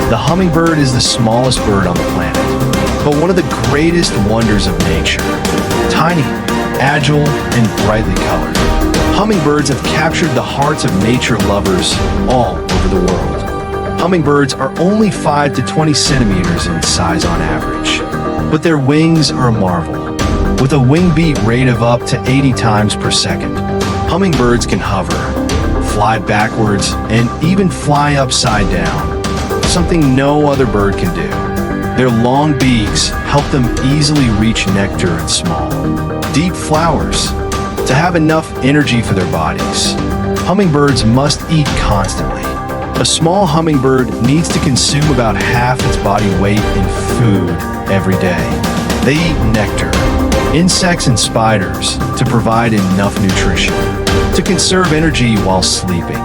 The hummingbird is the smallest bird on the planet, but one of the greatest wonders of nature. Tiny, agile, and brightly colored, hummingbirds have captured the hearts of nature lovers all over the world. Hummingbirds are only 5 to 20 centimeters in size on average, but their wings are a marvel. With a wing beat rate of up to 80 times per second, hummingbirds can hover, fly backwards, and even fly upside down, something no other bird can do. Their long beaks help them easily reach nectar and small, deep flowers to have enough energy for their bodies. Hummingbirds must eat constantly. A small hummingbird needs to consume about half its body weight in food every day. They eat nectar, insects, and spiders to provide enough nutrition to conserve energy while sleeping.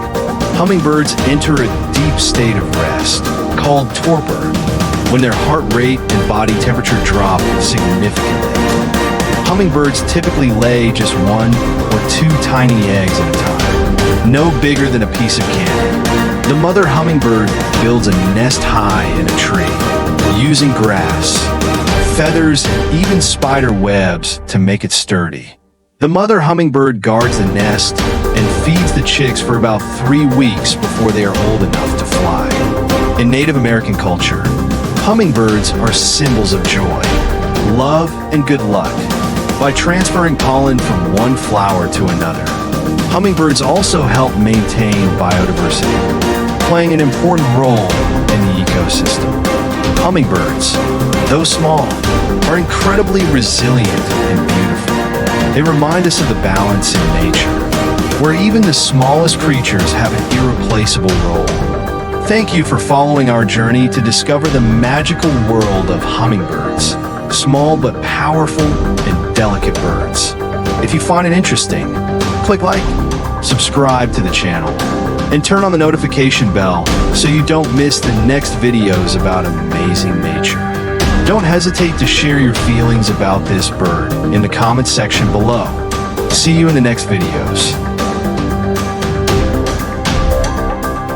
Hummingbirds enter a deep state of rest, called torpor, when their heart rate and body temperature drop significantly. Hummingbirds typically lay just 1 or 2 tiny eggs at a time, no bigger than a piece of candy. The mother hummingbird builds a nest high in a tree, using grass, feathers, and even spider webs to make it sturdy. The mother hummingbird guards the nest and feeds the chicks for about 3 weeks before they are old enough to fly. In Native American culture, hummingbirds are symbols of joy, love, and good luck. By transferring pollen from one flower to another, hummingbirds also help maintain biodiversity, playing an important role in the ecosystem. Hummingbirds, though small, are incredibly resilient and beautiful. They remind us of the balance in nature, where even the smallest creatures have an irreplaceable role. Thank you for following our journey to discover the magical world of hummingbirds, small but powerful and delicate birds. If you find it interesting, click like, subscribe to the channel, and turn on the notification bell so you don't miss the next videos about amazing nature. Don't hesitate to share your feelings about this bird in the comments section below. See you in the next videos.